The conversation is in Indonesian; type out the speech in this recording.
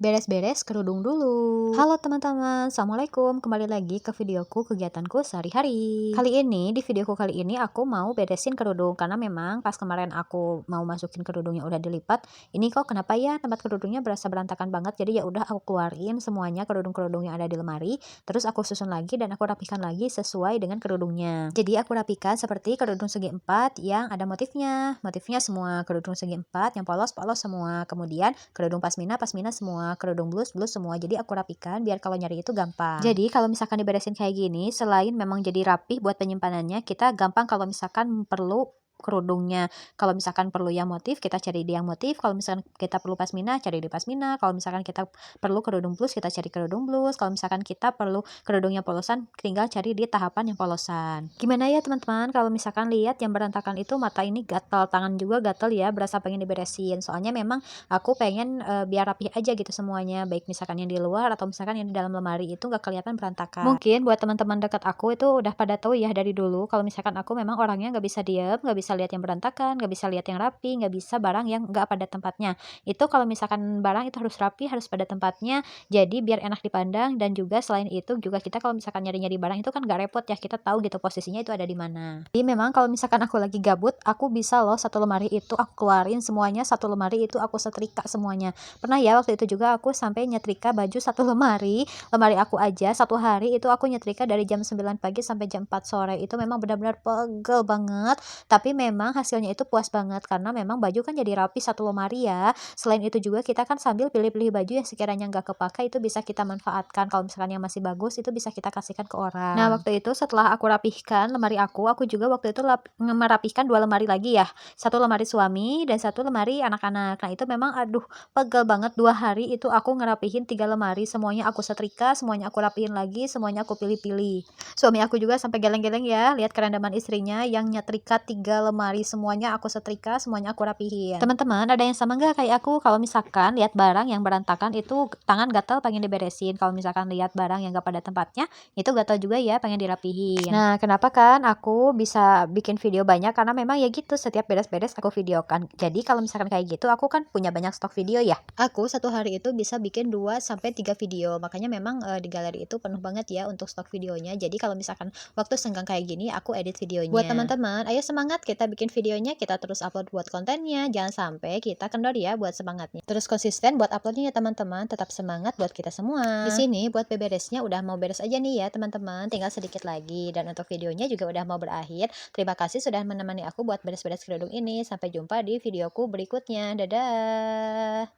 Beres-beres kerudung dulu. Halo teman-teman, assalamualaikum. Kembali lagi ke videoku kegiatanku sehari-hari. Di videoku kali ini aku mau beresin kerudung karena memang pas kemarin aku mau masukin kerudungnya udah dilipat. Ini kok kenapa ya tempat kerudungnya berasa berantakan banget. Jadi ya udah aku keluarin semuanya kerudung-kerudung yang ada di lemari. Terus aku susun lagi dan aku rapikan lagi sesuai dengan kerudungnya. Jadi aku rapikan seperti kerudung segi 4 yang ada motifnya. Motifnya semua kerudung segi 4 yang polos-polos semua. Kemudian kerudung pasmina semua, kerudung blus semua. Jadi aku rapikan biar kalau nyari itu gampang. Jadi kalau misalkan diberesin kayak gini, selain memang jadi rapih buat penyimpanannya, kita gampang kalau misalkan perlu kerudungnya. Kalau misalkan perlu yang motif, kita cari di yang motif. Kalau misalkan kita perlu pasmina, cari di pasmina. Kalau misalkan kita perlu kerudung blus, kita cari kerudung blus. Kalau misalkan kita perlu kerudungnya polosan, tinggal cari di tahapan yang polosan. Gimana ya teman-teman, kalau misalkan lihat yang berantakan itu, mata ini gatal, tangan juga gatal ya, berasa pengen diberesin. Soalnya memang aku pengen biar rapih aja gitu semuanya, baik misalkan yang di luar atau misalkan yang di dalam lemari itu nggak kelihatan berantakan. Mungkin buat teman-teman dekat aku itu udah pada tahu ya dari dulu kalau misalkan aku memang orangnya nggak bisa diem, nggak bisa lihat yang berantakan, nggak bisa lihat yang rapi, nggak bisa barang yang nggak pada tempatnya. Itu kalau misalkan barang itu harus rapi, harus pada tempatnya, jadi biar enak dipandang. Dan juga selain itu juga kita kalau misalkan nyari-nyari barang itu kan nggak repot ya, kita tahu gitu posisinya itu ada di mana. Jadi memang kalau misalkan aku lagi gabut, aku bisa loh satu lemari itu aku keluarin semuanya, satu lemari itu aku setrika semuanya. Pernah ya waktu itu juga aku sampai nyetrika baju satu lemari aku aja satu hari itu aku nyetrika dari jam 9 pagi sampai jam 4 sore. Itu memang benar-benar pegel banget, tapi memang hasilnya itu puas banget karena memang baju kan jadi rapi satu lemari ya. Selain itu juga kita kan sambil pilih-pilih baju yang sekiranya nggak kepakai itu bisa kita manfaatkan. Kalau misalkan yang masih bagus itu bisa kita kasihkan ke orang. Nah waktu itu setelah aku rapihkan lemari aku juga waktu itu merapihkan dua lemari lagi ya, satu lemari suami dan satu lemari anak-anak. Nah itu memang aduh pegel banget, 2 hari itu aku ngerapihin 3 lemari, semuanya aku setrika, semuanya aku rapihin lagi, semuanya aku pilih-pilih. Suami aku juga sampai geleng-geleng ya lihat kerandaman istrinya yang nyetrika 3 lemari, semuanya aku setrika, semuanya aku rapihin. Teman-teman ada yang sama nggak kayak aku? Kalau misalkan lihat barang yang berantakan itu tangan gatel pengen diberesin, kalau misalkan lihat barang yang nggak pada tempatnya itu gatel juga ya pengen dirapihin. Nah kenapa kan aku bisa bikin video banyak, karena memang ya gitu setiap beres-beres aku videokan. Jadi kalau misalkan kayak gitu aku kan punya banyak stok video ya. Aku satu hari itu bisa bikin 2-3 video. Makanya memang di galeri itu penuh banget ya untuk stok videonya. Jadi kalau misalkan waktu senggang kayak gini aku edit videonya. Buat teman-teman, ayo semangat kita bikin videonya, kita terus upload buat kontennya. Jangan sampai kita kendor ya buat semangatnya. Terus konsisten buat uploadnya ya teman-teman. Tetap semangat buat kita semua. Di sini buat beberesnya udah mau beres aja nih ya teman-teman. Tinggal sedikit lagi dan untuk videonya juga udah mau berakhir. Terima kasih sudah menemani aku buat beres-beres kerudung ini. Sampai jumpa di videoku berikutnya. Dadah.